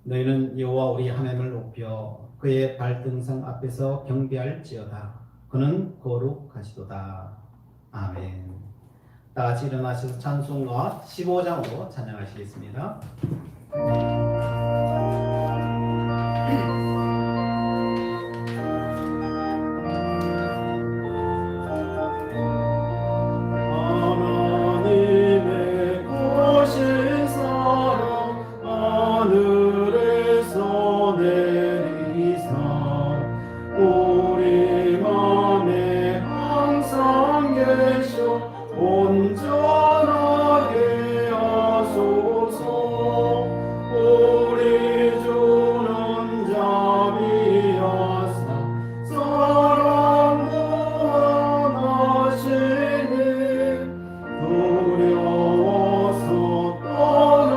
너희는 여호와 우리 하나님을 높여 그의 발등상 앞에서 경배할지어다. 그는 거룩하시도다. 아멘. 다 같이 일어나셔서 찬송가 15장으로 찬양하시겠습니다. 하나님의 거신 사랑 하늘에서 내리사 우리 맘에 항상 계셔 온전하게 하소서. 우리 주는 자비하사 사랑 무한하시니 두려워서 떠는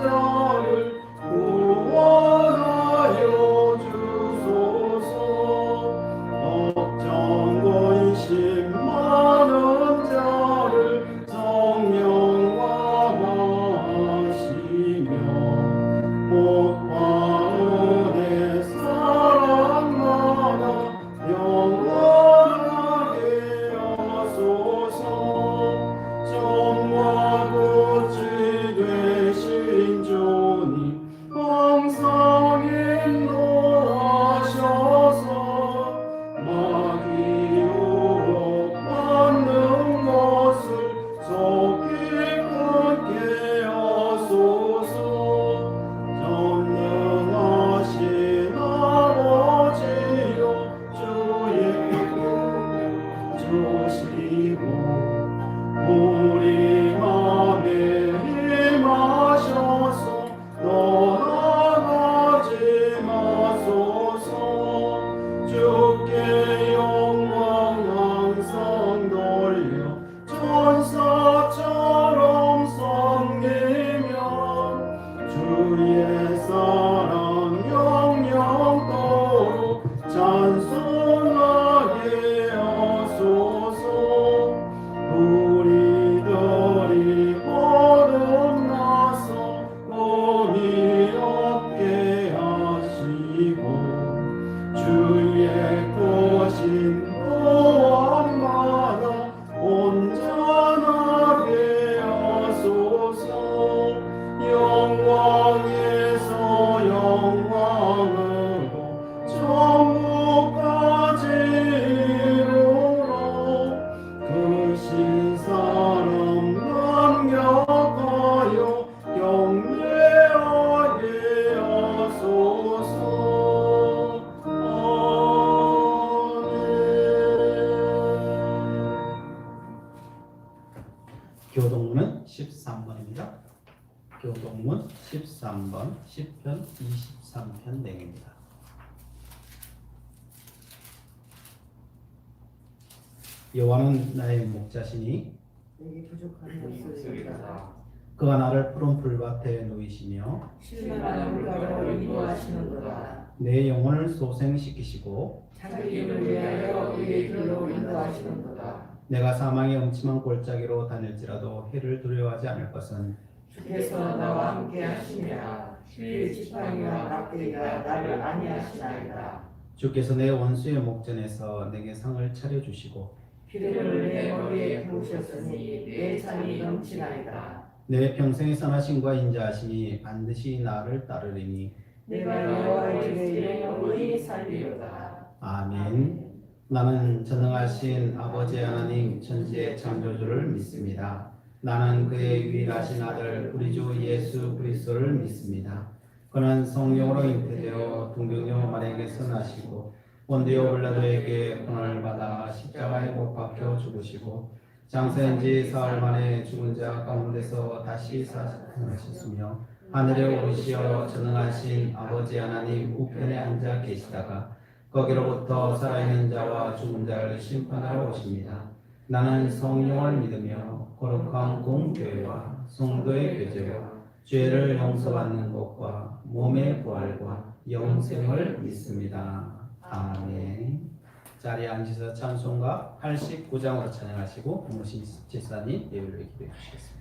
자를 구원하여 주소서. 억정 근심 많은 자를 성령화하시며 목과 은혜 사랑마다 영원하게 하소서. 정과 끝이 되신 주님 항상 인도하셔서 마귀 유혹 받는 것을 속히 끊게 하소서. 전능하신 아버지여 주의 주시고 우리 맘에 임하셔서 떠나가지 마소서. 주께 영광 항상 돌려 천사처럼 섬기며 주의 사랑 영영토록 찬송하게 하소서. 우리들이 거듭나서 꿈이 없게 하시고 주의 거신 보안마다 온전하게 하소서. 영광에서 영광으로 천국까지 이르러 그 신사람 남겨하여 경배하게 하소서. 아멘. 교동문은 13번입니다. 교동문 13번 10편 23편 댕입니다. 여호와는 나의 목자시니 내게 부족함이 없으리로다. 그가 나를 푸른 풀밭에 누이시며 실만한 물가로 인도하시는도다. 내 영혼을 소생시키시고 자기 이름을 위하여 의의 길로 인도하시는도다. 내가 사망의 음침한 골짜기로 다닐지라도 해를 두려워하지 않을 것은 주께서 나와 함께 하시니라. 그 지팡이와 막대기가 나를 안위하시나이다. 주께서 내 원수의 목전에서 내게 상을 차려주시고 기름을 내 머리에 부으셨으니 내 잔이 넘치나이다. 내 평생의 선하심과 인자하심이 반드시 나를 따르리니 내가 여호와의 집에 영원히 살리로다. 아멘. 나는 전능하신 아버지 하나님 천지의 창조주를 믿습니다. 나는 그의 유일하신 아들 우리 주 예수 그리스도를 믿습니다. 그는 성령으로 잉태되어 동정녀 마리아에게서 나시고 본디오 빌라도에게 고난을 받아 십자가에 못 박혀 죽으시고 장사한 지 사흘 만에 죽은 자 가운데서 다시 사셨으며 하늘에 오르시어 전능하신 아버지 하나님 우편에 앉아 계시다가 거기로부터 살아있는 자와 죽은 자를 심판하러 오십니다. 나는 성령을 믿으며 거룩한 공교회와 성도의 교제와 죄를 용서받는 것과 몸의 부활과 영생을 믿습니다. 아멘. 자리에 앉으셔서 찬송가 89장으로 찬양하시고 부모신 집사님 예배를 기도해 주시겠습니다.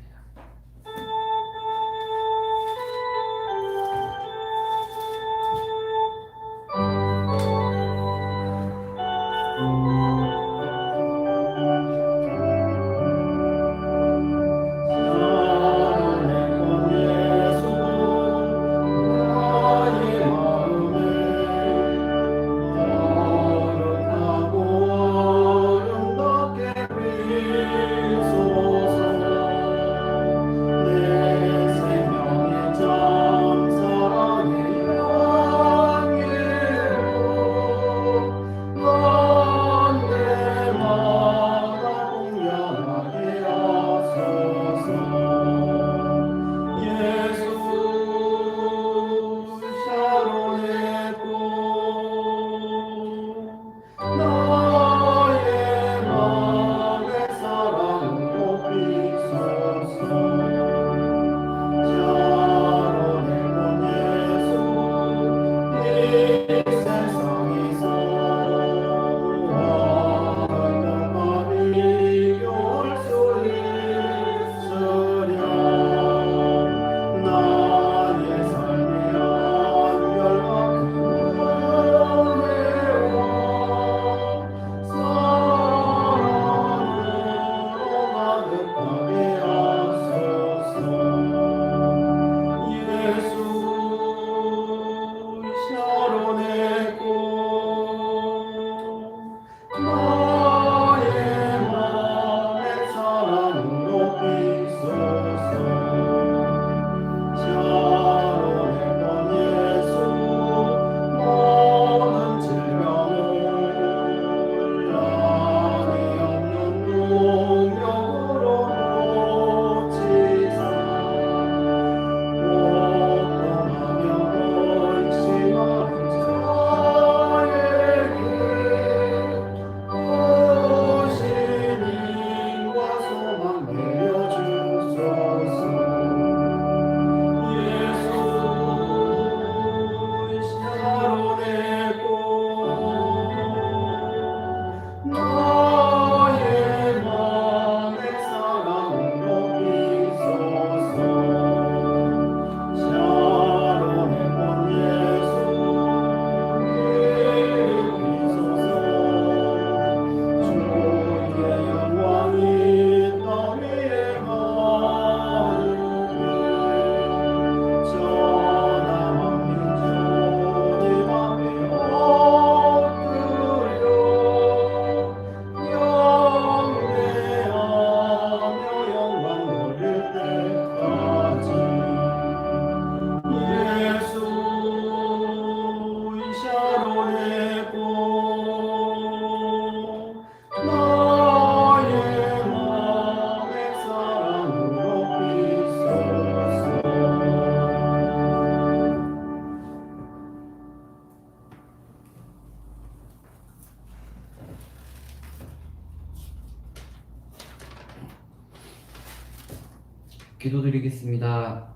기도드리겠습니다.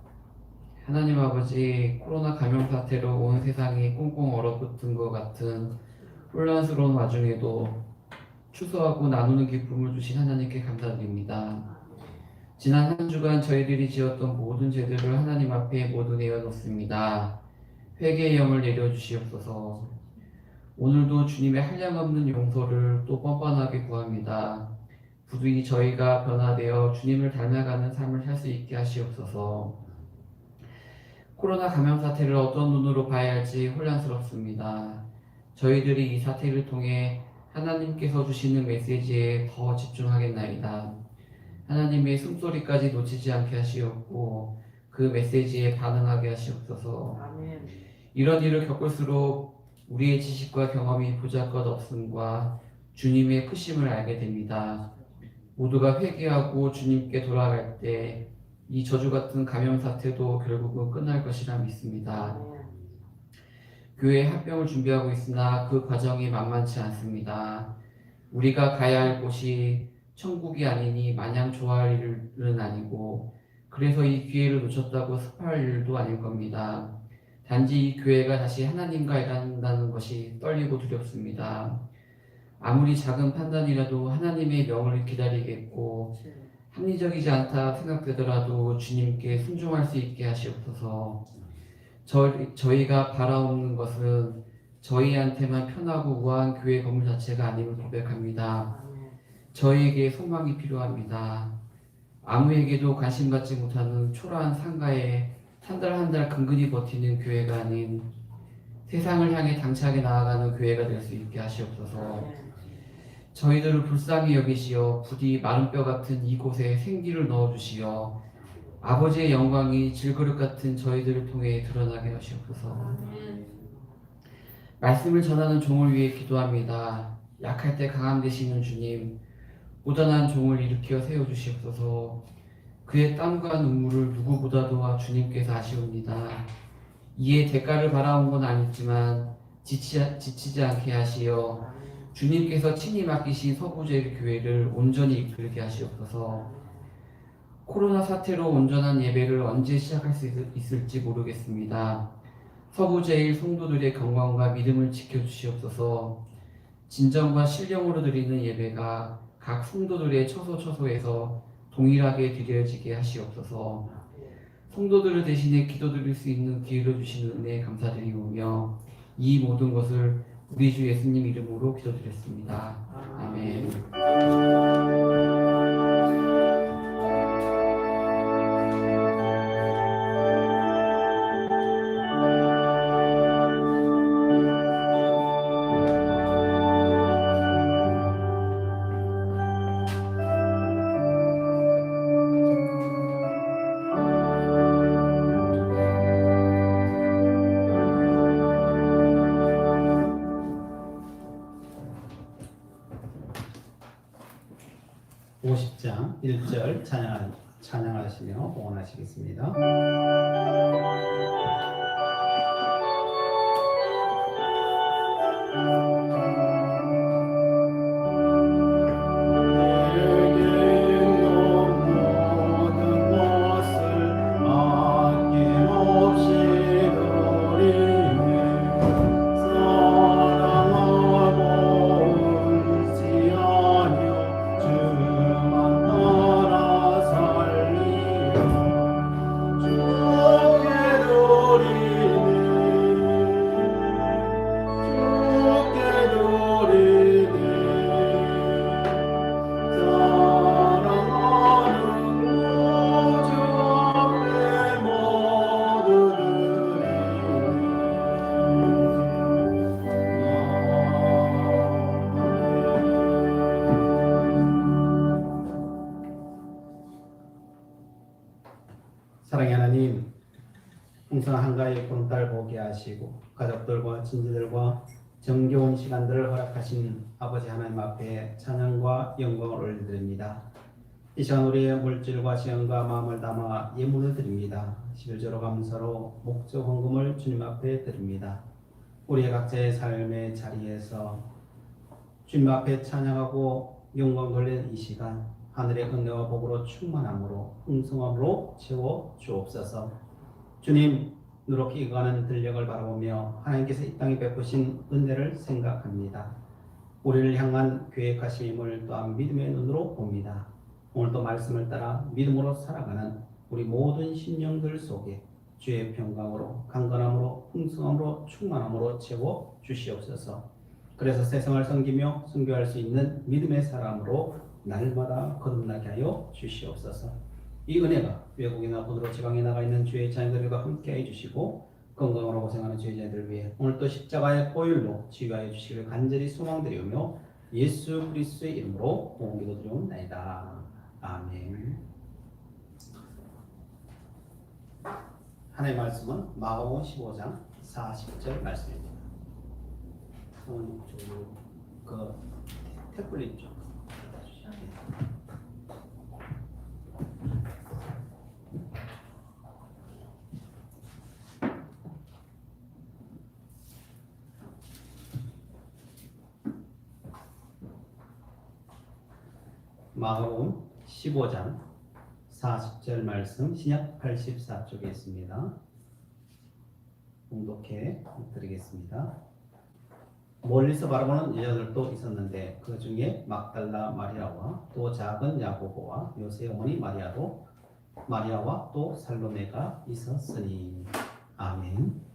하나님 아버지, 코로나 감염 사태로 온 세상이 꽁꽁 얼어붙은 것 같은 혼란스러운 와중에도 추수하고 나누는 기쁨을 주신 하나님께 감사드립니다. 지난 한 주간 저희들이 지었던 모든 죄들을 하나님 앞에 모두 내어놓습니다. 회개의 영을 내려주시옵소서. 오늘도 주님의 한량없는 용서를 또 뻔뻔하게 구합니다. 부디 저희가 변화되어 주님을 닮아가는 삶을 살 수 있게 하시옵소서. 코로나 감염 사태를 어떤 눈으로 봐야 할지 혼란스럽습니다. 저희들이 이 사태를 통해 하나님께서 주시는 메시지에 더 집중하겠나이다. 하나님의 숨소리까지 놓치지 않게 하시옵고 그 메시지에 반응하게 하시옵소서. 아멘. 이런 일을 겪을수록 우리의 지식과 경험이 보잘것없음과 주님의 크심을 알게 됩니다. 모두가 회개하고 주님께 돌아갈 때 이 저주 같은 감염 사태도 결국은 끝날 것이라 믿습니다. 아멘. 교회 합병을 준비하고 있으나 그 과정이 만만치 않습니다. 우리가 가야 할 곳이 천국이 아니니 마냥 좋아할 일은 아니고 그래서 이 기회를 놓쳤다고 습할 일도 아닐 겁니다. 단지 이 교회가 다시 하나님과 일한다는 것이 떨리고 두렵습니다. 아무리 작은 판단이라도 하나님의 명을 기다리겠고 합리적이지 않다 생각되더라도 주님께 순종할 수 있게 하시옵소서. 저희가 바라옵는 것은 저희한테만 편하고 우아한 교회 건물 자체가 아님을 고백합니다. 아멘. 저희에게 소망이 필요합니다. 아무에게도 관심받지 못하는 초라한 상가에 한 달 한 달 근근히 버티는 교회가 아닌 세상을 향해 당차게 나아가는 교회가 될 수 있게 하시옵소서. 아멘. 저희들을 불쌍히 여기시어 부디 마른 뼈 같은 이곳에 생기를 넣어주시어 아버지의 영광이 질그릇 같은 저희들을 통해 드러나게 하시옵소서. 아멘. 말씀을 전하는 종을 위해 기도합니다. 약할 때 강함 되시는 주님, 고단한 종을 일으켜 세워주시옵소서. 그의 땀과 눈물을 누구보다도 주님께서 아시옵니다. 이에 대가를 바라온 건 아니지만 지치지 않게 하시어 주님께서 친히 맡기신 서부제일 교회를 온전히 이끌게 하시옵소서. 코로나 사태로 온전한 예배를 언제 시작할 수 있을지 모르겠습니다. 서부제일 성도들의 건강과 믿음을 지켜주시옵소서. 진정과 신령으로 드리는 예배가 각 성도들의 처소처소에서 동일하게 드려지게 하시옵소서. 성도들을 대신해 기도드릴 수 있는 기회를 주시는 은혜에 감사드리오며 이 모든 것을 우리 주 예수님 이름으로 기도드렸습니다. 아멘. 50장 1절 찬양하시며 봉헌하시겠습니다. 사랑의 하나님, 풍성 한가위 보름달 보게 하시고 가족들과 친지들과 정겨운 시간들을 허락하신 아버지 하나님 앞에 찬양과 영광을 올려드립니다. 이 시간 우리의 물질과 시간과 마음을 담아 예물을 드립니다. 11조로 감사로 목적 헌금을 주님 앞에 드립니다. 우리의 각자의 삶의 자리에서 주님 앞에 찬양하고 영광 돌리는 이 시간 하늘의 은혜와 복으로 충만함으로 풍성함으로 채워 주옵소서. 주님, 누렇게 익어가는 들녘을 바라보며 하나님께서 이 땅에 베푸신 은혜를 생각합니다. 우리를 향한 계획하심을 또한 믿음의 눈으로 봅니다. 오늘도 말씀을 따라 믿음으로 살아가는 우리 모든 심령들 속에 주의 평강으로 강건함으로 풍성함으로 충만함으로 채워 주시옵소서. 그래서 세상을 섬기며 순교할 수 있는 믿음의 사람으로 날마다 거듭나게 하여 주시옵소서. 이 은혜가 외국이나 본으로 지방에 나가 있는 주의 자녀들과 함께해 주시고 건강으로 고생하는 주의 자녀들을 위해 오늘도 십자가의 보혈로 치유하여 주시기를 간절히 소망드리오며 예수 그리스도의 이름으로 기도드리옵나이다. 아멘. 하나님의 말씀은 마가복음 15장 40절 말씀입니다. 그 태블릿 좀 받아주시죠. 마가복음 15장 40절 말씀 신약 84쪽에 있습니다. 봉독해 드리겠습니다. 멀리서 바라보는 여자들도 있었는데 그 중에 막달라 마리아와 또 작은 야고보와 요새 어머니 마리아와 또 살로메가 있었으니. 아멘.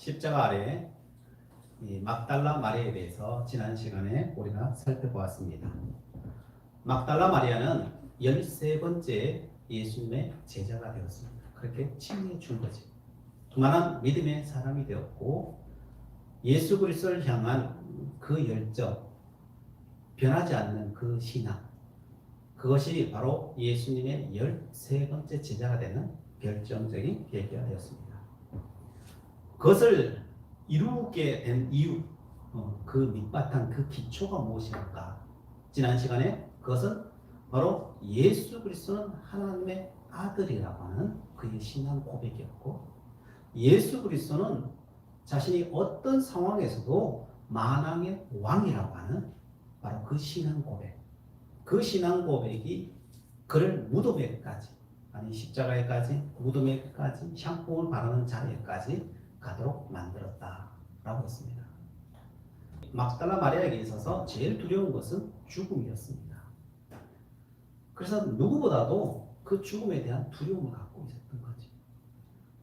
십자가 아래 이 막달라 마리아에 대해서 지난 시간에 우리가 살펴보았습니다. 막달라 마리아는 13번째 예수님의 제자가 되었습니다. 그렇게 칭해 준 거지. 그만한 믿음의 사람이 되었고 예수 그리스도를 향한 그 열정, 변하지 않는 그 신앙, 그것이 바로 예수님의 13번째 제자가 되는 결정적인 계기가 되었습니다. 그것을 이루게 된 이유, 그 밑바탕, 그 기초가 무엇일까? 지난 시간에 그것은 바로 예수 그리스도는 하나님의 아들이라고 하는 그의 신앙 고백이었고, 예수 그리스도는 자신이 어떤 상황에서도 만왕의 왕이라고 하는 바로 그 신앙 고백, 그 신앙 고백이 그를 무덤에까지, 아니 십자가에까지, 무덤에까지, 향품을 바르는 자리에까지 가도록 만들었다라고 했습니다. 막달라 마리아에게 있어서 제일 두려운 것은 죽음이었습니다. 그래서 누구보다도 그 죽음에 대한 두려움을 갖고 있었던 거죠.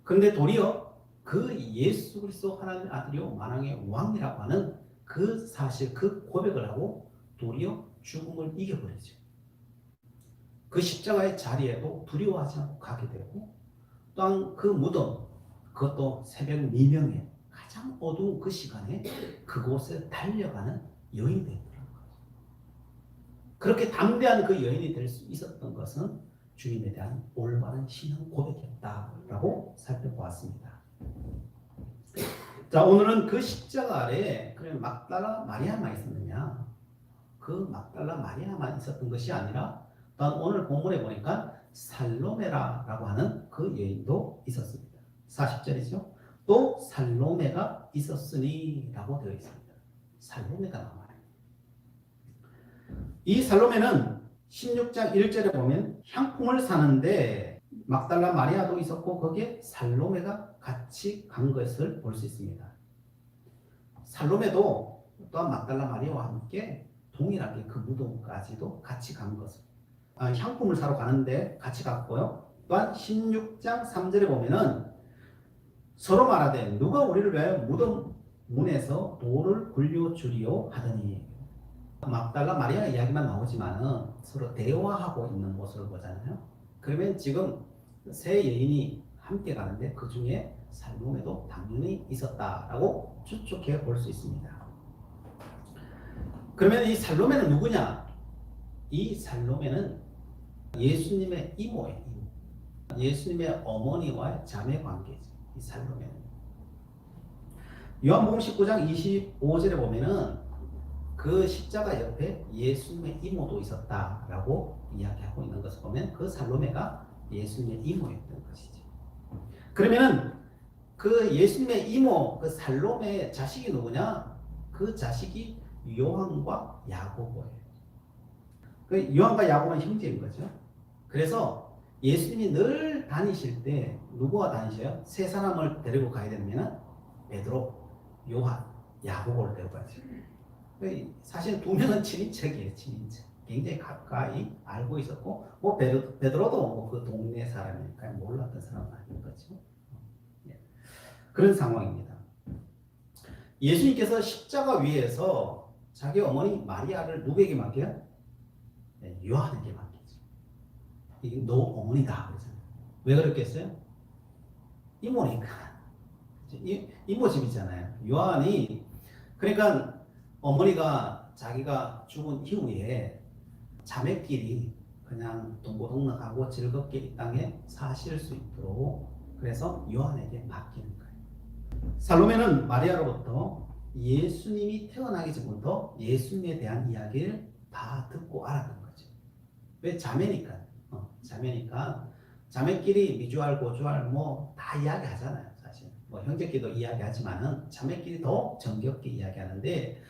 그런데 도리어 그 예수 그리스도 하나님의 아들이요 만왕의 왕이라고 하는 그 사실, 그 고백을 하고 도리어 죽음을 이겨버리죠. 그 십자가의 자리에도 두려워하지 않고 가게 되고, 또한 그 무덤, 그것도 새벽 미명에 가장 어두운 그 시간에 그곳에 달려가는 여인이 되더라는 거죠. 그렇게 담대한 그 여인이 될 수 있었던 것은 주님에 대한 올바른 신앙 고백이었다라고 살펴보았습니다. 자, 오늘은 그 십자가 아래에 그러면 막달라 마리아만 있었느냐? 그 막달라 마리아만 있었던 것이 아니라 또한 오늘 본문에 보니까 살로메라라고 하는 그 여인도 있었습니다. 40절이죠. 또 살로메가 있었으니 라고 되어 있습니다. 살로메가 나와요. 이 살로메는 16장 1절에 보면 향품을 사는데 막달라 마리아도 있었고 거기에 살로메가 같이 간 것을 볼 수 있습니다. 살로메도 또한 막달라 마리아와 함께 동일하게 그 무덤까지도 같이 간 것을, 향품을 사러 가는데 같이 갔고요. 또한 16장 3절에 보면은 서로 말하되 누가 우리를 위하여 무덤 문에서 돌을 굴려주리요 하더니, 막달라 마리아 이야기만 나오지만은 서로 대화하고 있는 모습을 보잖아요. 그러면 지금 세 여인이 함께 가는데 그 중에 살로메도 당연히 있었다라고 추측해 볼 수 있습니다. 그러면 이 살로메는 누구냐? 이 살로메는 예수님의 이모예요. 예수님의 어머니와의 자매 관계죠. 이 살로메는. 요한복음 19장 25절에 보면은 그 십자가 옆에 예수님의 이모도 있었다라고 이야기하고 있는 것을 보면 그 살로메가 예수님의 이모였던 것이죠. 그러면은 그 예수님의 이모, 그 살로메의 자식이 누구냐? 그 자식이 요한과 야고보예요. 그 요한과 야고보는 형제인 거죠. 그래서 예수님이 늘 다니실 때 누구와 다니셔요? 세 사람을 데리고 가야 되면 베드로, 요한, 야고보를 데리고 가죠. 사실 두 명은 친인척이에요. 친인척. 굉장히 가까이 알고 있었고, 뭐 베드로도 뭐 그 동네 사람이니까 몰랐던 사람은 아닌 거죠. 그런 상황입니다. 예수님께서 십자가 위에서 자기 어머니 마리아를 누구에게 맡겨요? 요한에게 맡기죠. 이게 너 어머니다 그러잖아요. 왜 그랬겠어요? 이모니까. 이모 집이잖아요. 요한이, 그러니까 어머니가 자기가 죽은 이후에 자매끼리 그냥 동고동락하고 즐겁게 이 땅에 사실 수 있도록 그래서 요한에게 맡기는 거예요. 살로메는 마리아로부터 예수님이 태어나기 전부터 예수님에 대한 이야기를 다 듣고 알았던 거죠. 왜? 자매니까. 자매니까 자매끼리 미주알 고주알 뭐 다 이야기하잖아요. 사실 뭐 형제끼리도 이야기하지만은 자매끼리 더 정겹게 이야기하는데,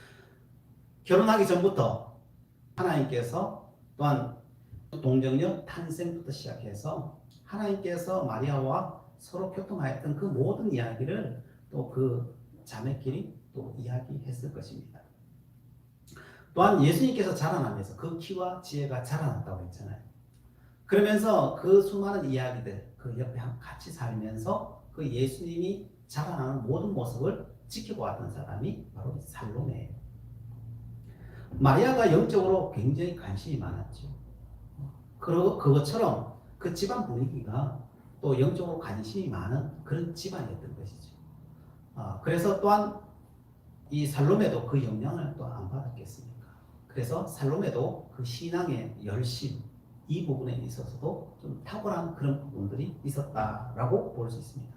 결혼하기 전부터 하나님께서 또한 동정녀 탄생부터 시작해서 하나님께서 마리아와 서로 교통하였던 그 모든 이야기를 또 그 자매끼리 또 이야기했을 것입니다. 또한 예수님께서 자라나면서 그 키와 지혜가 자라났다고 했잖아요. 그러면서 그 수많은 이야기들 그 옆에 같이 살면서 그 예수님이 자라나는 모든 모습을 지켜보았던 사람이 바로 살로메예요. 마리아가 영적으로 굉장히 관심이 많았죠. 그것처럼 그 집안 분위기가 또 영적으로 관심이 많은 그런 집안이었던 것이죠. 그래서 또한 이 살로메도 그 영향을 또 안 받았겠습니까? 그래서 살로메도 그 신앙의 열심, 이 부분에 있어서도 좀 탁월한 그런 부분들이 있었다라고 볼 수 있습니다.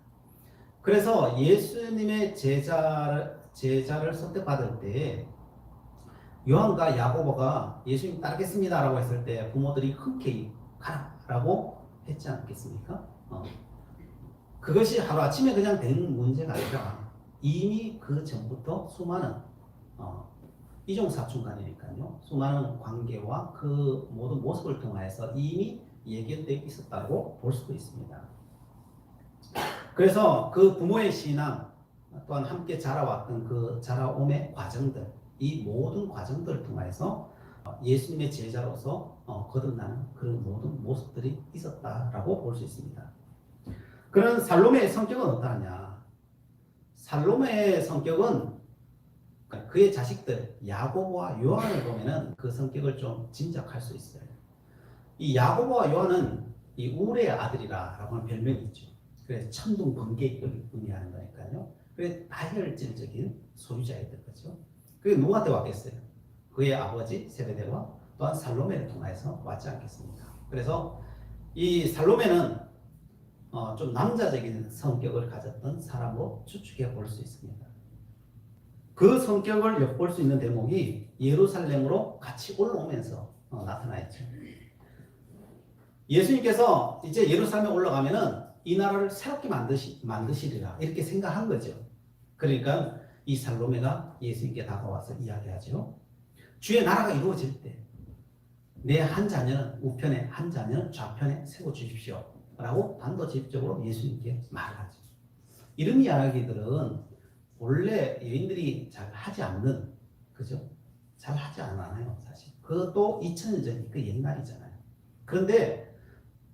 그래서 예수님의 제자를 선택받을 때 요한과 야고보가 예수님 따르겠습니다라고 했을 때 부모들이 흔쾌히 가라라고 했지 않겠습니까? 그것이 하루아침에 그냥 된 문제가 아니라 이미 그 전부터 수많은 이종사촌간이니까요. 수많은 관계와 그 모든 모습을 통해서 이미 예견되어 있었다고 볼 수도 있습니다. 그래서 그 부모의 신앙 또한 함께 자라왔던 그 자라옴의 과정들, 이 모든 과정들을 통해서 예수님의 제자로서 거듭나는 그런 모든 모습들이 있었다라고 볼 수 있습니다. 그런 살로메의 성격은 어떠하냐? 살로메의 성격은 그의 자식들 야고보와 요한을 보면은 그 성격을 좀 짐작할 수 있어요. 이 야고보와 요한은 이 우레의 아들이라고 하는 별명이 있죠. 그래서 천둥 번개를 의미하는 거니까요. 그게 다혈질적인 소유자였던 거죠. 그게 누구한테 왔겠어요? 그의 아버지 세베대와 또한 살로메를 통해서 왔지 않겠습니까? 그래서 이 살로메는 좀 남자적인 성격을 가졌던 사람으로 추측해 볼 수 있습니다. 그 성격을 엿볼 수 있는 대목이 예루살렘으로 같이 올라오면서 나타나 있죠. 예수님께서 이제 예루살렘에 올라가면은 이 나라를 새롭게 만드시리라 이렇게 생각한 거죠. 그러니까 이 살로메가 예수님께 다가와서 이야기하죠. 주의 나라가 이루어질 때 내 한 자녀는 우편에 한 자녀는 좌편에 세워 주십시오 라고 단도직입적으로 예수님께 말하죠. 이런 이야기들은 원래 여인들이 잘 하지 않는, 그죠? 잘 하지 않아요, 사실. 그것도 2000년 전 그 옛날이잖아요. 그런데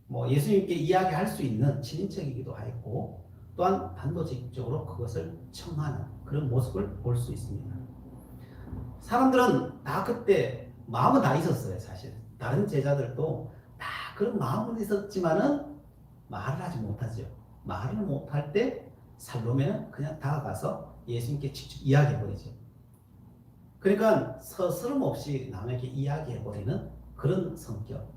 뭐 예수님께 이야기할 수 있는 친인척이기도 하고 또한 단도직입적으로 그것을 청하는 그런 모습을 볼 수 있습니다. 사람들은 다 그때 마음은 다 있었어요, 사실. 다른 제자들도 다 그런 마음은 있었지만은 말을 하지 못하죠. 말을 못할 때 살로메는 그냥 다가가서 예수님께 직접 이야기해버리죠. 그러니까 서스럼 없이 남에게 이야기해버리는 그런 성격,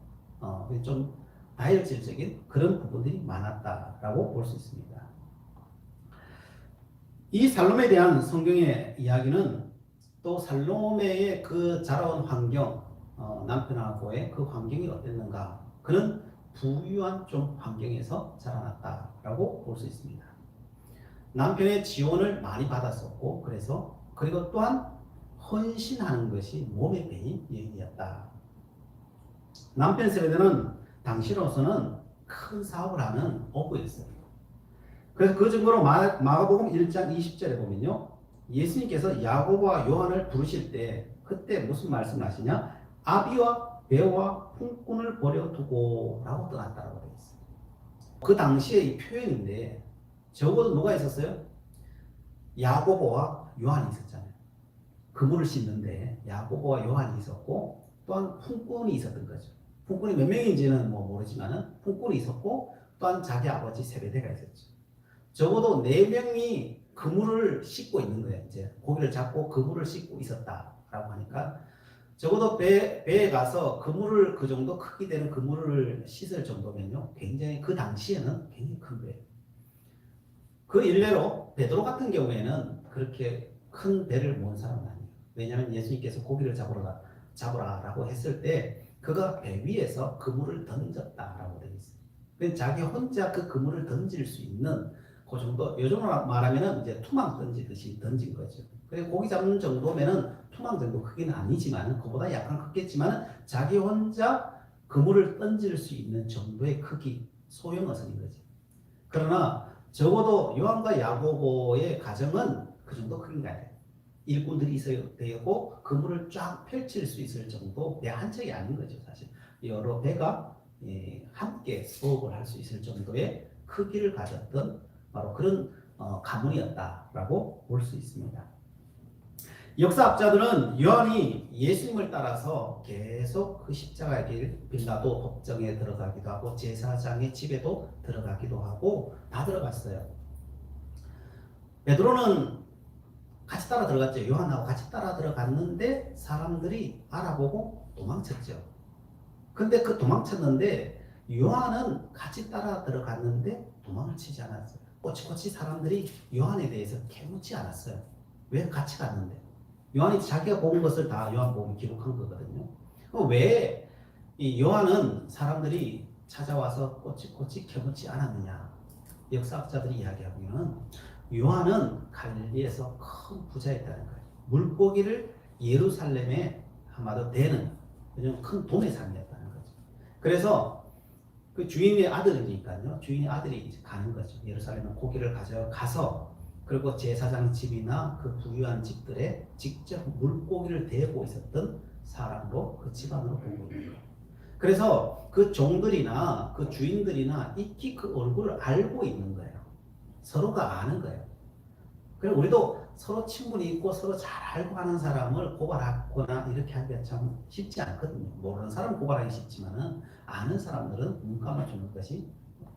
좀 다혈질적인 그런 부분들이 많았다라고 볼 수 있습니다. 이 살로메에 대한 성경의 이야기는 또 살로메의 그 자라온 환경, 남편하고의 그 환경이 어땠는가, 그는 부유한 좀 환경에서 자라났다라고 볼 수 있습니다. 남편의 지원을 많이 받았었고 그리고 또한 헌신하는 것이 몸에 배인 여인이었다. 남편 세베대는 당시로서는 큰 사업을 하는 어부였어요. 그래서 그 증거로 마가복음 1장 20절에 보면요, 예수님께서 야고보와 요한을 부르실 때 그때 무슨 말씀을 하시냐? 아비와 배와 품꾼을 버려두고 라고 떠났다고 되어 있어요. 그 당시에 이 표현인데 적어도 누가 있었어요? 야고보와 요한이 있었잖아요. 그물을 씻는데 야고보와 요한이 있었고 또한 품꾼이 있었던 거죠. 품꾼이 몇 명인지는 뭐 모르지만은 품꾼이 있었고 또한 자기 아버지 세베대가 있었죠. 적어도 4명이 그물을 씻고 있는 거예요. 이제 고기를 잡고 그물을 씻고 있었다라고 하니까 적어도 배에 가서 그물을 그 정도 크기 되는 그물을 씻을 정도면요, 굉장히 그 당시에는 굉장히 큰 거예요. 그 일례로 베드로 같은 경우에는 그렇게 큰 배를 모은 사람은 아니에요. 왜냐하면 예수님께서 고기를 잡으라라고 했을 때 그가 배 위에서 그물을 던졌다라고 되어 있어요. 자기 혼자 그 그물을 던질 수 있는 그 정도, 요즘으로 말하면은 이제 투망 던지듯이 던진 거죠. 그리고 고기 잡는 정도면은 투망 정도 크기는 아니지만 그보다 약간 크겠지만 자기 혼자 그물을 던질 수 있는 정도의 크기, 소형어선인 거죠. 그러나 적어도 요한과 야고보의 가정은 그 정도 크기가 아니에요. 일꾼들이 있어야 되고 그물을 쫙 펼칠 수 있을 정도 배 한 척이 아닌 거죠, 사실. 여러 배가 함께 수업을 할 수 있을 정도의 크기를 가졌던 바로 그런 가문이었다라고 볼 수 있습니다. 역사학자들은 요한이 예수님을 따라서 계속 그 십자가의 길, 빌라도 법정에 들어가기도 하고 제사장의 집에도 들어가기도 하고 다 들어갔어요. 베드로는 같이 따라 들어갔죠. 요한하고 같이 따라 들어갔는데 사람들이 알아보고 도망쳤죠. 근데 그 도망쳤는데 요한은 같이 따라 들어갔는데 도망을 치지 않았어요. 꼬치꼬치 사람들이 요한에 대해서 캐묻지 않았어요. 왜 같이 갔는데? 요한이 자기가 본 것을 다 요한복음에 기록한 거거든요. 왜 이 요한은 사람들이 찾아와서 꼬치꼬치 캐묻지 않았느냐? 역사학자들이 이야기하기는 요한은 갈릴리에서 큰 부자였다는 거예요. 물고기를 예루살렘에 한마디로 대는 큰 돈의 삶이었다는 거죠. 그래서 그 주인의 아들이니까요. 주인의 아들이 이제 가는 거죠. 예루살렘에 고기를 가져가서 그리고 제사장 집이나 그 부유한 집들에 직접 물고기를 대고 있었던 사람으로 그 집안으로 보고 있는 거예요. 그래서 그 종들이나 그 주인들이나 익히 그 얼굴을 알고 있는 거예요. 서로가 아는 거예요. 그래서 우리도 서로 친분이 있고 서로 잘 알고 하는 사람을 고발하거나 이렇게 하기가 참 쉽지 않거든요. 모르는 사람 고발하기 쉽지만은 아는 사람들은 눈 감아주는 것이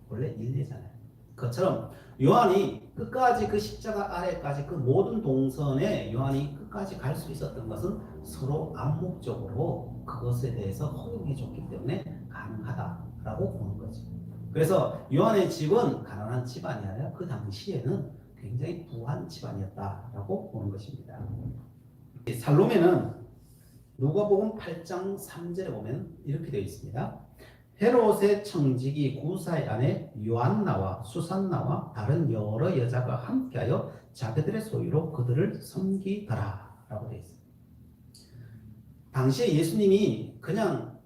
원래 일례잖아요. 그것처럼 요한이 끝까지 그 십자가 아래까지 그 모든 동선에 요한이 끝까지 갈 수 있었던 것은 서로 암묵적으로 그것에 대해서 허용해 줬기 때문에 가능하다라고 보는 거죠. 그래서 요한의 집은 가난한 집안이 아니라 그 당시에는 굉장히 부한 집안이었다라고 보는 것입니다. 살로메는 누가복음 8장 3절에 보면 이렇게 되어 있습니다. 헤롯의 청지기 구사의 아내 요한나와 수산나와 다른 여러 여자가 함께하여 자기들의 소유로 그들을 섬기더라 라고 되어 있습니다. 당시에 예수님이 그냥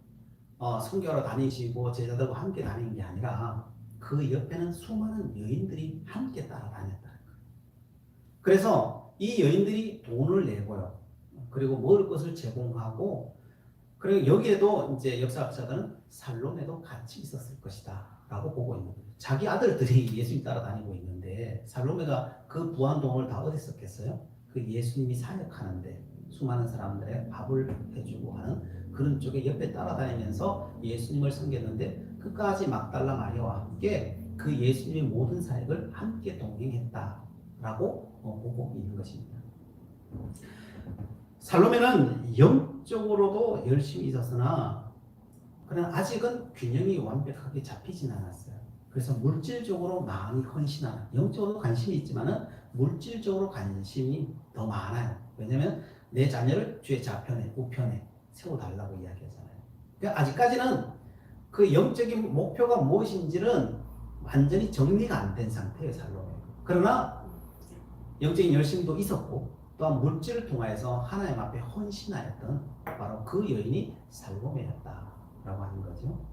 선교하러 다니시고 제자들과 함께 다니는 게 아니라 그 옆에는 수많은 여인들이 함께 따라다녔다는 거예요. 그래서 이 여인들이 돈을 내고요. 그리고 먹을 것을 제공하고 그리고 여기에도 이제 역사학자들은 살로메도 같이 있었을 것이다 라고 보고 있는 거예요. 자기 아들들이 예수님 따라다니고 있는데 살로메가 그 부한 돈을 다 어디서 썼겠어요? 그 예수님이 사역하는데 수많은 사람들의 밥을 해주고 하는 그런 쪽에 옆에 따라다니면서 예수님을 섬겼는데 끝까지 막달라 마리아와 함께 그 예수님의 모든 사역을 함께 동행했다라고 보고 있는 것입니다. 살로메는 영적으로도 열심히 있었으나 그러나 아직은 균형이 완벽하게 잡히진 않았어요. 그래서 물질적으로 많이 헌신하는, 영적으로 관심이 있지만은 물질적으로 관심이 더 많아요. 왜냐하면 내 자녀를 주의 좌편에 우편에 세워달라고 이야기하잖아요. 그러니까 아직까지는 그 영적인 목표가 무엇인지는 완전히 정리가 안 된 상태예요, 살로메. 그러나 영적인 열심도 있었고 또한 물질을 통하여서 하나님 앞에 헌신하였던 바로 그 여인이 살로메였다라고 하는 거죠.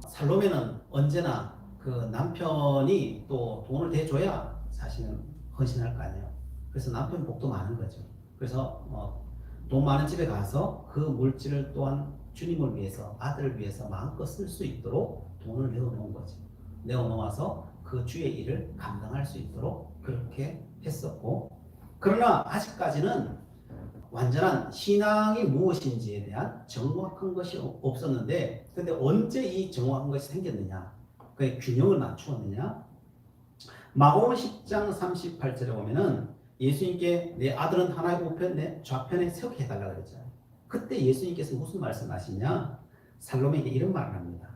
살로메는 언제나 그 남편이 또 돈을 대줘야 사실은 헌신할 거 아니에요. 그래서 남편 복도 많은 거죠. 그래서 돈 많은 집에 가서 그 물질을 또한 주님을 위해서 아들을 위해서 마음껏 쓸 수 있도록 돈을 내어놓은 거죠. 내어놓아서 그 주의 일을 감당할 수 있도록 그렇게 했었고 그러나 아직까지는 완전한 신앙이 무엇인지에 대한 정확한 것이 없었는데 근데 언제 이 정확한 것이 생겼느냐 그 균형을 맞추었느냐 마가복음 10장 38절에 보면은 예수님께 내 아들은 하나의 우편 내 좌편에 세우게 해달라고 그랬잖아요. 그때 예수님께서 무슨 말씀하시냐 살로메에게 이런 말을 합니다.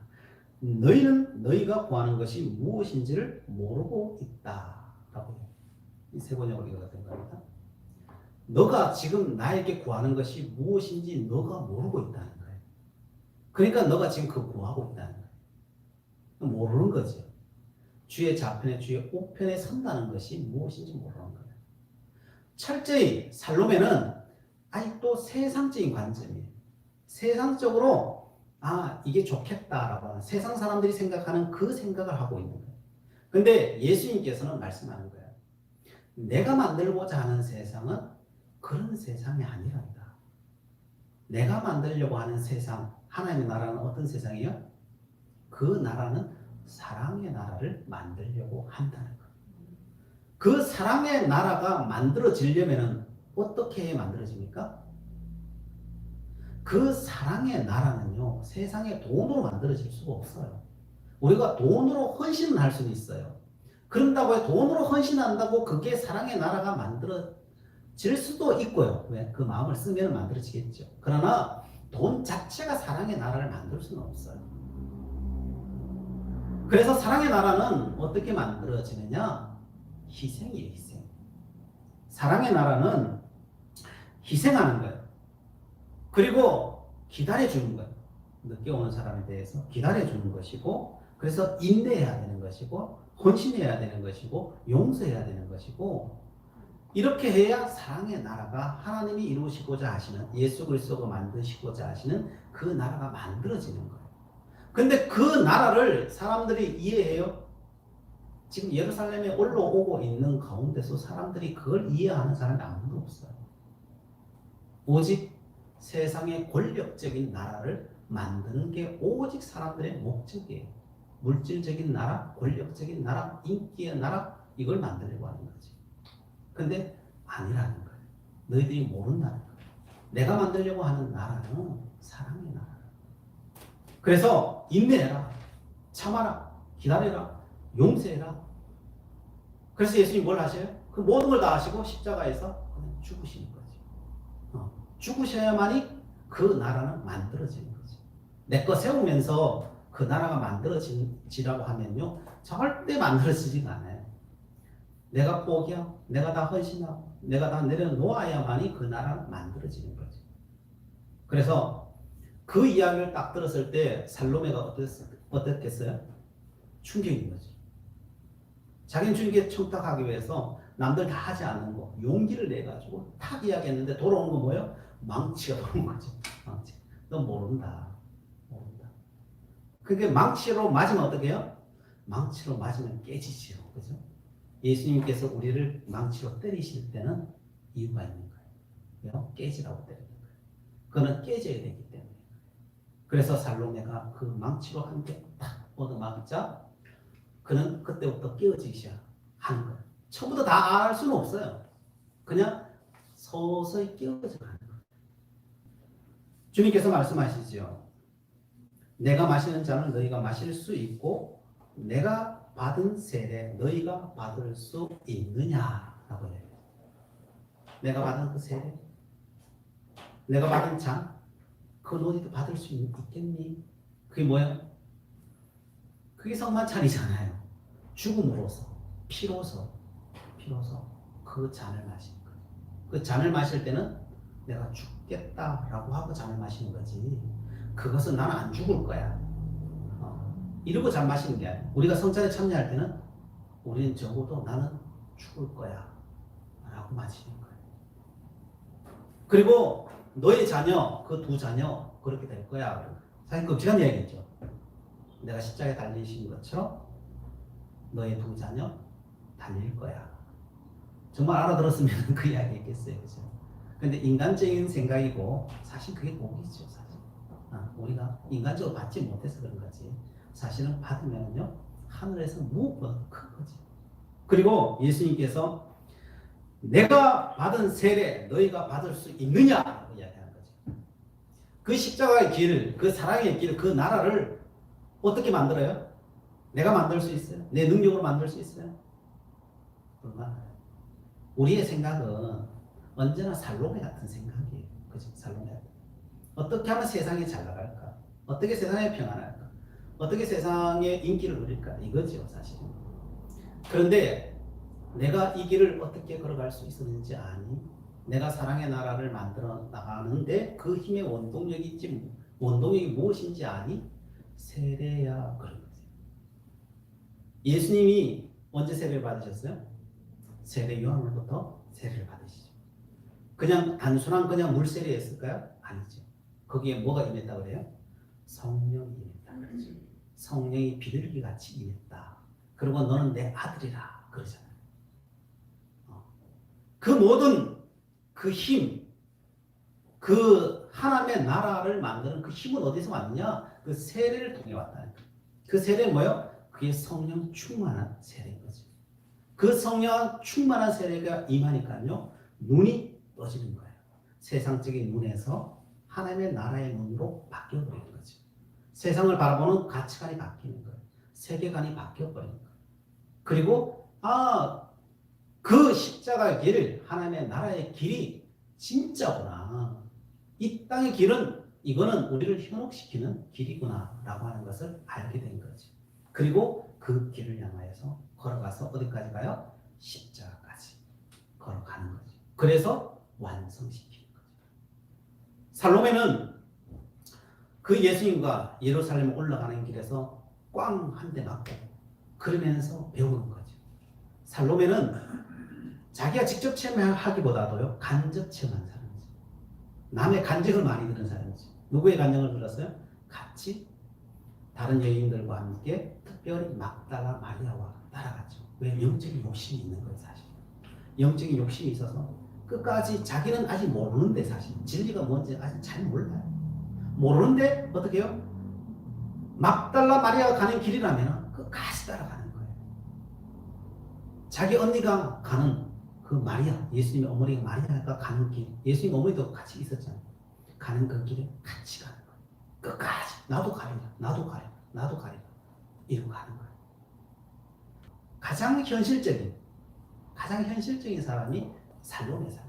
너희는 너희가 구하는 것이 무엇인지를 모르고 있다라고 해요. 이 세 번역으로 읽어도 겁니다. 너가 지금 나에게 구하는 것이 무엇인지 너가 모르고 있다는 거예요. 그러니까 너가 지금 그 구하고 있다는 거예요. 모르는 거죠. 주의 좌편에 주의 우편에 선다는 것이 무엇인지 모르는 거예요. 철저히 살로메는 아직도 세상적인 관점이에요. 세상적으로 이게 좋겠다라고 하는 세상 사람들이 생각하는 그 생각을 하고 있는 거예요. 근데 예수님께서는 말씀하는 거예요. 내가 만들고자 하는 세상은 그런 세상이 아니란다. 내가 만들려고 하는 세상, 하나님의 나라는 어떤 세상이에요? 그 나라는 사랑의 나라를 만들려고 한다는 거예요. 그 사랑의 나라가 만들어지려면 어떻게 만들어집니까? 그 사랑의 나라는요, 세상의 돈으로 만들어질 수가 없어요. 우리가 돈으로 헌신을 할 수는 있어요. 그런다고 해 돈으로 헌신한다고 그게 사랑의 나라가 만들어질 수도 있고요. 왜? 그 마음을 쓰면 만들어지겠죠. 그러나 돈 자체가 사랑의 나라를 만들 수는 없어요. 그래서 사랑의 나라는 어떻게 만들어지느냐? 희생이에요, 희생. 사랑의 나라는 희생하는 거예요. 그리고 기다려주는 거예요. 늦게 오는 사람에 대해서 기다려주는 것이고, 그래서 인내해야 되는 것이고, 헌신해야 되는 것이고, 용서해야 되는 것이고, 이렇게 해야 사랑의 나라가 하나님이 이루시고자 하시는, 예수 그리스도가 만드시고자 하시는 그 나라가 만들어지는 거예요. 근데 그 나라를 사람들이 이해해요? 지금 예루살렘에 올라오고 있는 가운데서 사람들이 그걸 이해하는 사람이 아무도 없어요. 오직 세상의 권력적인 나라를 만드는 게 오직 사람들의 목적이에요. 물질적인 나라, 권력적인 나라, 인기의 나라, 이걸 만들려고 하는 거지. 근데 아니라는 거예요. 너희들이 모른다는 거예요. 내가 만들려고 하는 나라는 사랑의 나라. 그래서 인내해라, 참아라, 기다려라, 용서해라. 그래서 예수님이 뭘 하셔요? 그 모든 걸 다 하시고 십자가에서 그냥 죽으시는 거지. 죽으셔야만이 그 나라는 만들어지는 거지. 내 거 세우면서 그 나라가 만들어지라고 하면요, 절대 만들어지지가 않아요. 내가 포기하고, 내가 다 헌신하고, 내가 다 내려놓아야만이 그 나라는 만들어지는 거지. 그래서 그 이야기를 딱 들었을 때 살로메가 어땠겠어요? 충격인 거지. 자기는 주님께 청탁하기 위해서 남들 다 하지 않는 거 용기를 내가지고 탁 이야기했는데 돌아오는 건 뭐예요? 망치가 돌아오는 거지. 망치. 너 모른다. 그게 망치로 맞으면 어떻게 해요? 망치로 맞으면 깨지지요. 그죠? 예수님께서 우리를 망치로 때리실 때는 이유가 있는 거예요. 왜요? 깨지라고 때리는 거예요. 그는 깨져야 되기 때문에. 그래서 살로메가 그 망치로 한 대 딱 얻어맞자 그는 그때부터 깨어지기 시작하는 거예요. 처음부터 다 알 수는 없어요. 그냥 서서히 깨어져 가는 거예요. 주님께서 말씀하시죠. 내가 마시는 잔을 너희가 마실 수 있고 내가 받은 세례 너희가 받을 수 있느냐라고 해요. 내가 받은 그 세례, 내가 받은 잔, 그거 너희도 받을 수 있겠니? 그게 뭐야? 그게 성만찬이잖아요. 죽음으로써, 피로서 그 잔을 마시는 거예요. 그 잔을 마실 때는 내가 죽겠다라고 하고 잔을 마시는 거지. 그것은 나는 안 죽을 거야. 이러고 잔 마시는 게 아니야. 우리가 성찬에 참여할 때는 우리는 적어도 나는 죽을 거야 라고 마시는 거예요. 그리고 너의 자녀, 그 두 자녀 그렇게 될 거야. 사실 끔찍한 이야기겠죠. 내가 십자가에 달리신 것처럼 너의 두 자녀 달릴 거야. 정말 알아들었으면 그 이야기 했겠어요. 그죠? 근데 인간적인 생각이고 사실 그게 복이죠. 사실. 우리가 인간적으로 받지 못해서 그런 거지. 사실은 받으면요 하늘에서 무엇보다 큰 거지. 그리고 예수님께서 내가 받은 세례 너희가 받을 수 있느냐라고 이야기하는 거죠. 그 십자가의 길, 그 사랑의 길, 그 나라를 어떻게 만들어요? 내가 만들 수 있어요? 내 능력으로 만들 수 있어요? 불가능해요. 우리의 생각은 언제나 살로메 같은 생각이에요. 그죠? 살로메 같은. 어떻게 하면 세상이 잘 나갈까? 어떻게 세상에 평안할까? 어떻게 세상에 인기를 누릴까? 이거죠, 사실. 그런데 내가 이 길을 어떻게 걸어갈 수 있었는지 아니? 내가 사랑의 나라를 만들어 나가는데 그 힘의 원동력이 무엇인지 아니? 세례야 그런 거죠. 예수님이 언제 세례를 받으셨어요? 세례 요한으로부터 세례를 받으시죠. 그냥 단순한 그냥 물세례였을까요? 아니죠. 거기에 뭐가 임했다 그래요? 성령이 임했다 그러죠. 성령이 비둘기 같이 임했다. 그리고 너는 내 아들이라 그러잖아요. 그 모든 그 힘, 그 하나님의 나라를 만드는 그 힘은 어디서 왔느냐? 그 세례를 통해 왔다는 거예요. 그 세례는 뭐예요? 그게 성령 충만한 세례인 거죠. 그 성령 충만한 세례가 임하니까요, 눈이 떠지는 거예요. 세상적인 눈에서 하나님의 나라의 눈으로 바뀌어버리는 거죠. 세상을 바라보는 가치관이 바뀌는 거예요. 세계관이 바뀌어버리는 거예요. 그리고 그 십자가의 길, 하나님의 나라의 길이 진짜구나. 이 땅의 길은 이거는 우리를 현혹시키는 길이구나 라고 하는 것을 알게 된 거죠. 그리고 그 길을 향하여서 걸어가서 어디까지 가요? 십자가까지 걸어가는 거죠. 그래서 완성시키는 거죠. 살로메는 그 예수님과 예루살렘 올라가는 길에서 꽝 한 대 맞고 그러면서 배우는 거죠. 살로메는 자기가 직접 체험하기보다도요 간접 체험한 사람이죠. 남의 간증을 많이 들은 사람이죠. 누구의 간증을 들었어요? 같이 다른 여인들과 함께 특별히 막달라 마리아와 따라갔죠. 왜? 영적인 욕심이 있는 거예요. 사실 영적인 욕심이 있어서 끝까지 자기는 아직 모르는데 사실 진리가 뭔지 아직 잘 몰라요. 모르는데 어떻게 해요? 막달라 마리아가 가는 길이라면 끝까지 따라가는 거예요. 자기 언니가 가는 그 마리아, 예수님의 어머니가 마리아가 가는 길, 예수님 어머니도 같이 있었잖아요. 가는 그 길에 같이 가는 거예요. 끝까지 나도 가리라, 나도 가리라, 나도 가리라 이러고 가는 거예요. 가장 현실적인 사람이 살로메 사람.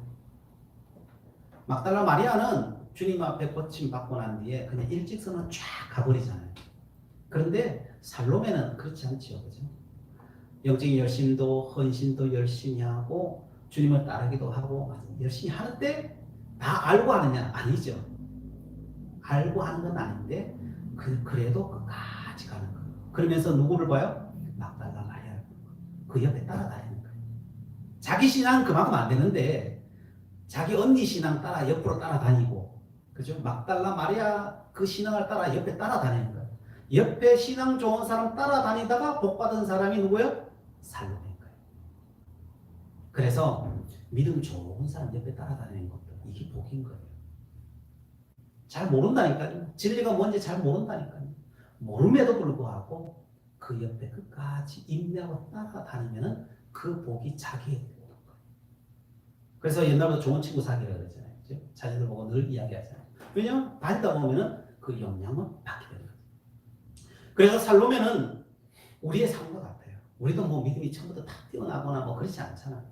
막달라 마리아는 주님 앞에 고침 받고 난 뒤에 그냥 일직선으로 쫙 가버리잖아요. 그런데 살로메는 그렇지 않지요, 그죠? 영적인 열심도 헌신도 열심히 하고 주님을 따르기도 하고 열심히 하는데 다 알고 하느냐? 아니죠. 알고 하는 건 아닌데 그래도 끝까지 가는 거예요. 그러면서 누구를 봐요? 막달라 마리아를 그 옆에 따라다니는 거예요. 자기 신앙은 그만큼 안 되는데 자기 언니 신앙 따라 옆으로 따라다니고, 그죠? 막달라 마리아 그 신앙을 따라 옆에 따라다니는 거예요. 옆에 신앙 좋은 사람 따라다니다가 복받은 사람이 누구예요? 살로메인 거예요. 그래서 믿음 좋은 사람 옆에 따라다니는 것도 이게 복인 거예요. 잘 모른다니까요. 진리가 뭔지 잘 모른다니까요. 모름에도 불구하고 그 옆에 끝까지 인내하고 따라다니면은 그 복이 자기에게 오는 거예요. 그래서 옛날부터 좋은 친구 사귀라 그러잖아요. 그렇죠? 자녀들 보고 늘 이야기하잖아요. 왜냐면 다니다 보면은 그 영향을 받게 되는 거예요. 그래서 살로메는 우리의 삶과 같아요. 우리도 뭐 믿음이 처음부터 탁 뛰어나거나 뭐 그렇지 않잖아요.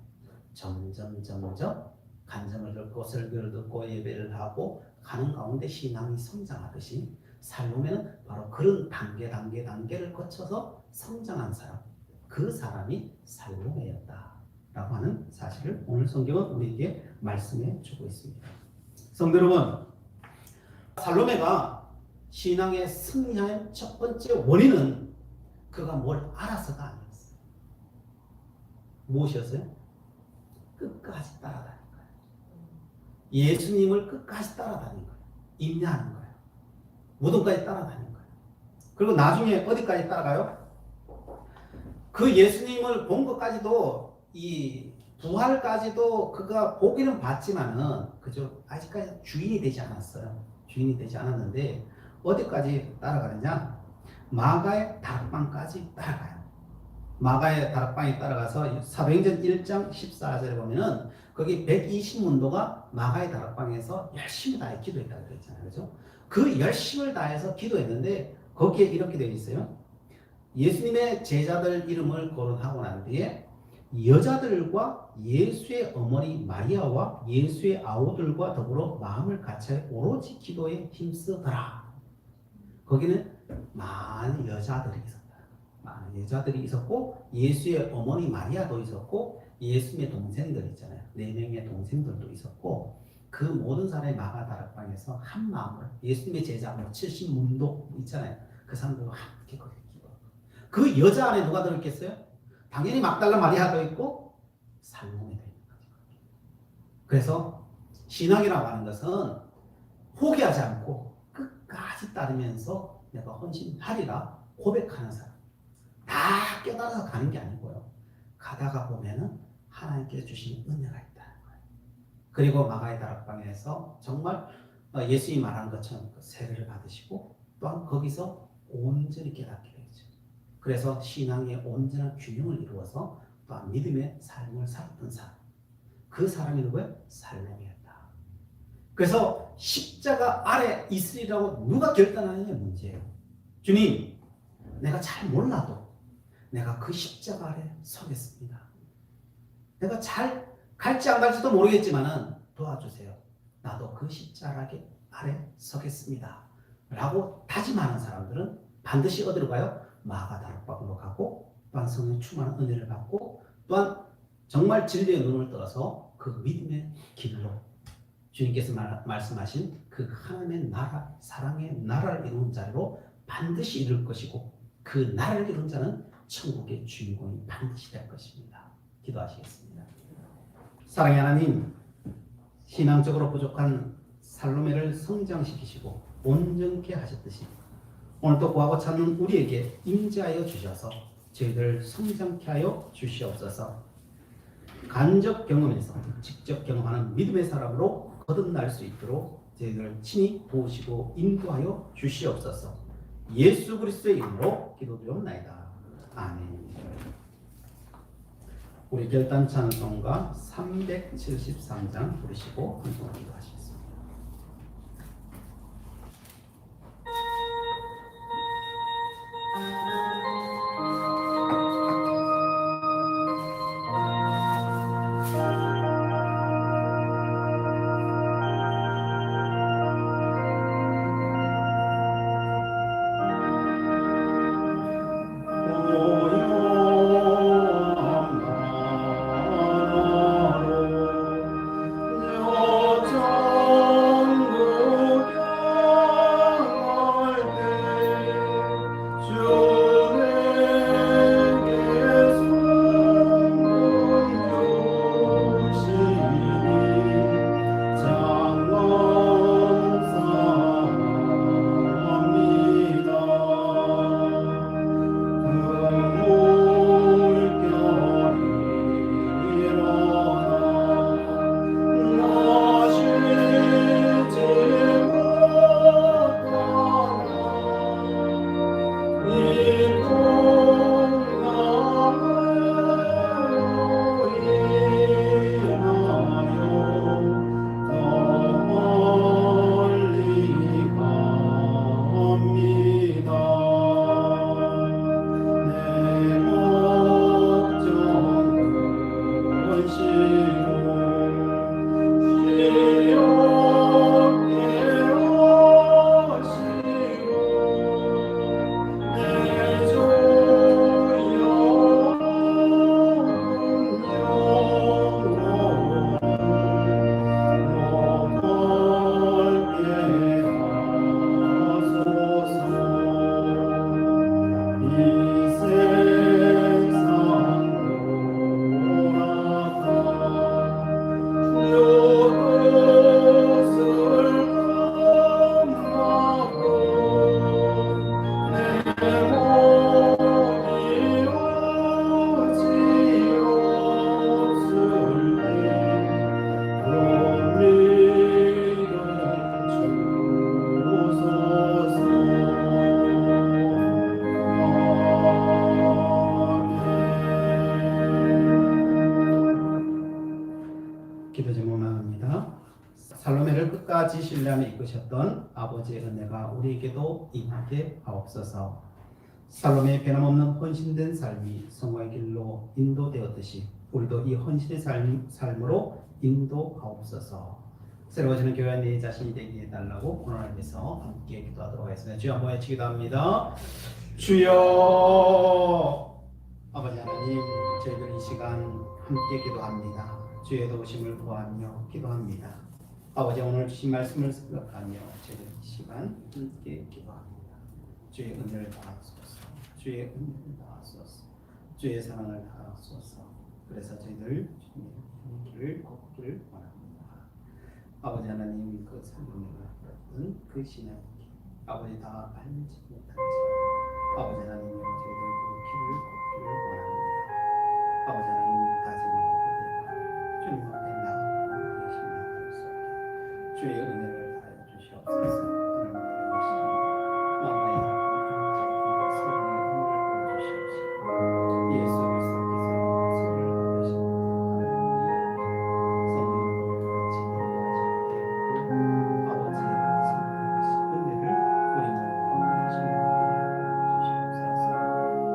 점점 간증을 듣고 설교를 듣고 예배를 하고 가는 가운데 신앙이 성장하듯이 살로메는 바로 그런 단계를 거쳐서 성장한 사람, 그 사람이 살로메였다라고 하는 사실을 오늘 성경은 우리에게 말씀해 주고 있습니다. 성도 여러분, 살로메가 신앙의 승리의 첫 번째 원인은 그가 뭘 알아서가 아니었어요. 무엇이었어요? 끝까지 따라다니는 거예요. 예수님을 끝까지 따라다니는 거예요. 인내하는 거예요. 무덤까지 따라다니는 거예요. 그리고 나중에 어디까지 따라가요? 그 예수님을 본 것까지도 이 부활까지도 그가 보기는 봤지만은 그죠? 아직까지 주인이 되지 않았어요. 주인이 되지 않았는데 어디까지 따라가느냐? 마가의 다락방까지 따라가요. 마가의 다락방에 따라가서 사도행전 1장 14절에 보면은 거기 120문도가 마가의 다락방에서 열심히 다해 기도했다고 그랬잖아요. 그죠? 그 열심을 다해서 기도했는데 거기에 이렇게 되어 있어요. 예수님의 제자들 이름을 거론하고 난 뒤에 여자들과 예수의 어머니 마리아와 예수의 아우들과 더불어 마음을 같이 오로지 기도에 힘쓰더라. 거기는 많은 여자들이 있었다. 많은 여자들이 있었고 예수의 어머니 마리아도 있었고 예수님의 동생들 있잖아요. 4명의 동생들도 있었고 그 모든 사람의 마가 다락방에서 한 마음으로 예수님의 제자 70문도 있잖아요. 그 사람들과 함께 거기 기도하고 그 여자 안에 누가 들었겠어요? 당연히 막달라 마리아도 있고 살로메도 있는 거죠. 그래서 신앙이라고 하는 것은 포기하지 않고 끝까지 따르면서 내가 헌신하리라 고백하는 사람. 다 깨달아서 가는 게 아니고요. 가다가 보면은 하나님께서 주신 은혜가 있다는 거예요. 그리고 마가의 다락방에서 정말 예수님이 말한 것처럼 그 세례를 받으시고 또한 거기서 온전히 깨닫게 되죠. 그래서 신앙의 온전한 균형을 이루어서 또한 믿음의 삶을 살았던 사람. 그 사람이 누구예요? 살로메였다. 그래서 십자가 아래 있으리라고 누가 결단하느냐 문제예요. 주님, 내가 잘 몰라도 내가 그 십자가 아래 서겠습니다. 내가 잘 갈지 안 갈지도 모르겠지만은 도와주세요. 나도 그 십자가 아래 서겠습니다. 라고 다짐하는 사람들은 반드시 어디로 가요? 마가 다락방으로 가고 또한 성령 충만한 은혜를 받고 또한 정말 진리의 눈을 떠서 그 믿음의 길로 주님께서 말씀하신 그 하나님의 나라, 사랑의 나라를 이루는 자로 반드시 이룰 것이고 그 나라를 이룬 자는 천국의 주인공이 반드시 될 것입니다. 기도하시겠습니다. 사랑의 하나님, 신앙적으로 부족한 살로메를 성장시키시고 온전케 하셨듯이 오늘도 구하고 찾는 우리에게 임재하여 주셔서 저희들 성장케 하여 주시옵소서. 간접 경험에서 직접 경험하는 믿음의 사람으로 거듭날 수 있도록 저희들 친히 도우시고 인도하여 주시옵소서. 예수 그리스도의 이름으로 기도드리옵나이다. 아멘. 우리 결단 찬송가 373장 부르시고 한번 기도하시겠습니다. 기도 제목합니다. 살로메를 끝까지 신뢰하며 이끄셨던 아버지의 은혜가 우리에게도 임하게 하옵소서. 살로메의 변함없는 헌신된 삶이 성화의 길로 인도되었듯이 우리도 이 헌신의 삶으로 인도하옵소서. 새로워지는 교회 내 자신이 되게 해달라고 오늘 하면서 함께 기도하도록 하겠습니다. 주여 한번 외치기도 합니다. 주여. 아버지 하나님, 저희들 이 시간 함께 기도합니다. 주의 도우심을 구하며 기도합니다. 아버지, 오늘 주신 말씀을 생각하며 저희들 이 시간 함께 기도합니다. 주의 은혜를 다하소서. 주의 은혜를 다하소서. 주의 사랑을 다하소서. 그래서 저희들 주님의 길을 걷기를 원합니다. 아버지 하나님, 그 살로메가 걸었던 그 신앙의 길, 아버지 다 알지 못한 자, 아버지 하나님, 저희들 그 길을 걷기를 원합니다. 아버지 하나님, 다짐으로 주님 앞에 나아가고 계시는 하옵소서. 주의 은혜를 다하여 주시옵소서. 하나님의 마음의 성령의 은혜를 주시옵시고 예수 그리스도께서 세를 받으신 성령으로 같이 내려가실 때그 아버지의 성령의 은혜를 우리 모두 주시옵소서.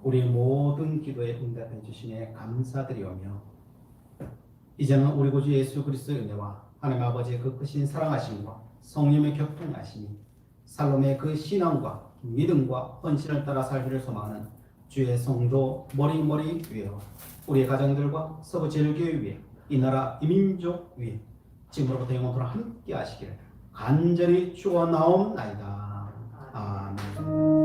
우리의 모든 기도에 응답해 주시니 감사드리오며 이제는 우리 구주 예수 그리스도의 은혜와 하나님 아버지의 그 크신 사랑하심과 성령의 교통하심이 살롬의 그 신앙과 믿음과 헌신을 따라 살기를 소망하는 주의 성도 머리머리 위에와 우리의 가정들과 서부 제일교회 위에 이 나라 이 민족 위에 지금으로부터 영원토록 함께 하시기를 간절히 축원하옵나이다. 아멘.